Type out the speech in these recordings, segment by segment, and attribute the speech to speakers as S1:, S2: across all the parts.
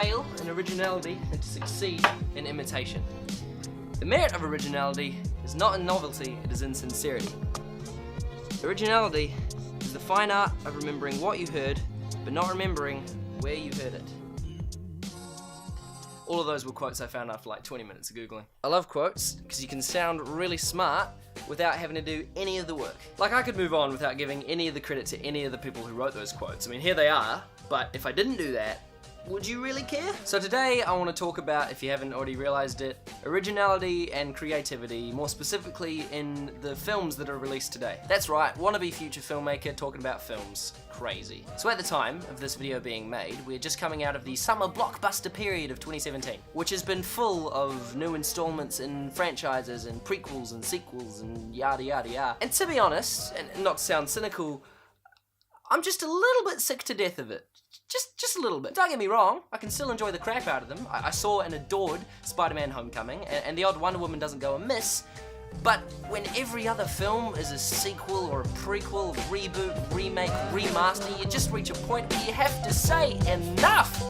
S1: fail in originality than to succeed in imitation. The merit of originality is not in novelty, it is in sincerity. Originality is the fine art of remembering what you heard, but not remembering where you heard it. All of those were quotes I found after like 20 minutes of Googling. I love quotes, because you can sound really smart without having to do any of the work. Like, I could move on without giving any of the credit to any of the people who wrote those quotes. I mean, here they are, but if I didn't do that, would you really care? So today I want to talk about, if you haven't already realized it, originality and creativity, more specifically in the films that are released today. That's right, wannabe future filmmaker talking about films. Crazy. So at the time of this video being made, we're just coming out of the summer blockbuster period of 2017, which has been full of new installments in franchises and prequels and sequels and yada yada yada. And to be honest, and not to sound cynical, I'm just a little bit sick to death of it. Just a little bit. Don't get me wrong, I can still enjoy the crap out of them. I saw and adored Spider-Man Homecoming, and the odd Wonder Woman doesn't go amiss, but when every other film is a sequel or a prequel, reboot, remake, remaster, you just reach a point where you have to say enough!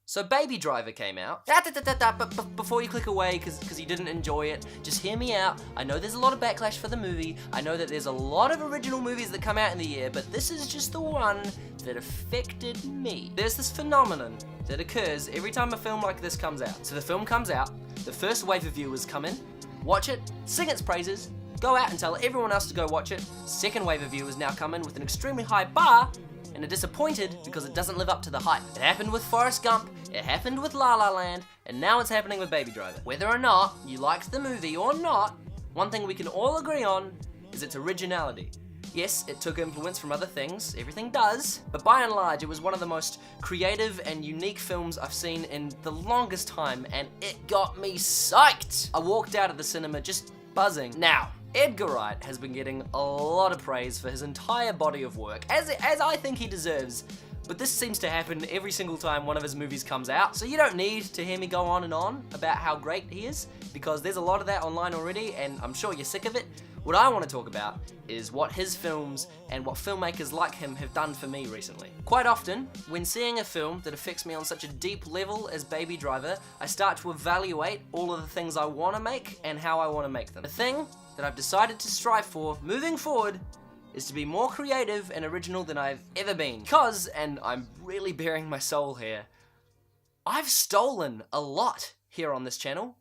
S1: So Baby Driver came out. But before you click away because you didn't enjoy it, just hear me out. I know there's a lot of backlash for the movie. I know that there's a lot of original movies that come out in the year, but this is just the one that affected me. There's this phenomenon that occurs every time a film like this comes out. So the film comes out, the first wave of viewers come in, watch it, sing its praises, go out and tell everyone else to go watch it. Second wave of viewers now come in with an extremely high bar, and are disappointed because it doesn't live up to the hype. It happened with Forrest Gump, it happened with La La Land, and now it's happening with Baby Driver. Whether or not you liked the movie or not, one thing we can all agree on is its originality. Yes, it took influence from other things, everything does, but by and large it was one of the most creative and unique films I've seen in the longest time, and it got me psyched! I walked out of the cinema just buzzing. Now, Edgar Wright has been getting a lot of praise for his entire body of work, as I think he deserves, but this seems to happen every single time one of his movies comes out, so you don't need to hear me go on and on about how great he is, because there's a lot of that online already, and I'm sure you're sick of it. What I want to talk about is what his films and what filmmakers like him have done for me recently. Quite often, when seeing a film that affects me on such a deep level as Baby Driver, I start to evaluate all of the things I want to make and how I want to make them. The thing that I've decided to strive for moving forward is to be more creative and original than I've ever been. Because, and I'm really bearing my soul here, I've stolen a lot here on this channel.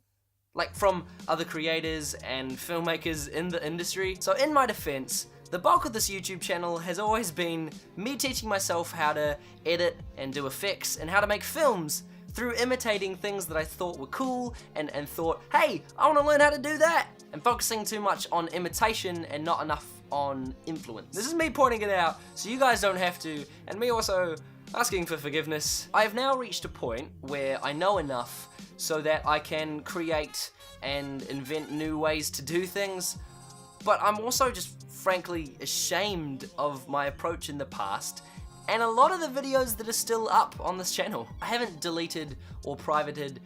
S1: Like from other creators and filmmakers in the industry. So in my defense, the bulk of this YouTube channel has always been me teaching myself how to edit and do effects and how to make films through imitating things that I thought were cool and thought, hey, I want to learn how to do that, and focusing too much on imitation and not enough on influence. This is me pointing it out so you guys don't have to, and me also asking for forgiveness. I have now reached a point where I know enough so that I can create and invent new ways to do things, but I'm also just frankly ashamed of my approach in the past and a lot of the videos that are still up on this channel. I haven't deleted or privated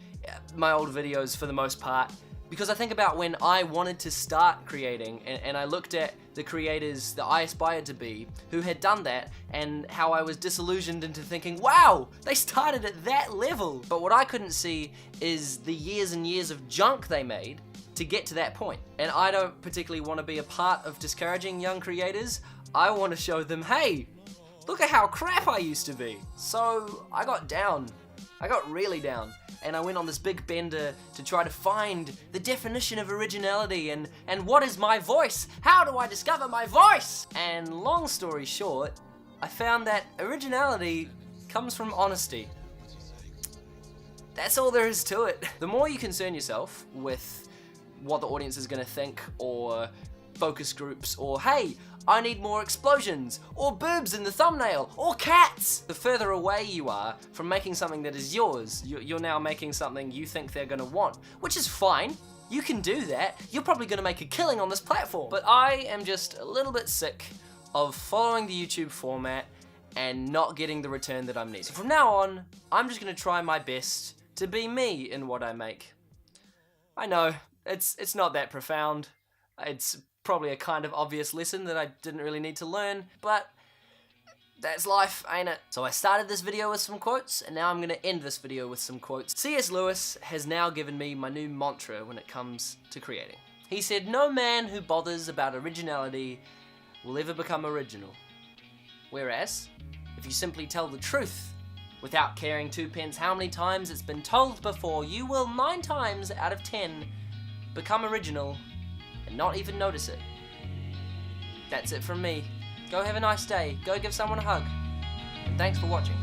S1: my old videos for the most part, because I think about when I wanted to start creating and I looked at the creators that I aspired to be who had done that, and how I was disillusioned into thinking, wow, they started at that level. But what I couldn't see is the years and years of junk they made to get to that point. And I don't particularly want to be a part of discouraging young creators. I want to show them, hey, look at how crap I used to be. So I got down. I got really down. And I went on this big bender to try to find the definition of originality and what is my voice? How do I discover my voice? And long story short, I found that originality comes from honesty. That's all there is to it. The more you concern yourself with what the audience is going to think, or focus groups, or hey, I need more explosions, or boobs in the thumbnail, or cats, the further away you are from making something that is yours. You're now making something you think they're gonna want, which is fine. You can do that. You're probably gonna make a killing on this platform. But I am just a little bit sick of following the YouTube format and not getting the return that I'm needing. So from now on, I'm just gonna try my best to be me in what I make. I know, it's not that profound. It's probably a kind of obvious lesson that I didn't really need to learn, but That's life, ain't it? So I started this video with some quotes, and now I'm gonna end this video with some quotes. C.S. Lewis has now given me my new mantra when it comes to creating. He said, "No man who bothers about originality will ever become original. Whereas, if you simply tell the truth, without caring twopence how many times it's been told before, you will 9 times out of 10 become original and not even notice it." That's it from me. Go have a nice day. Go give someone a hug. And thanks for watching.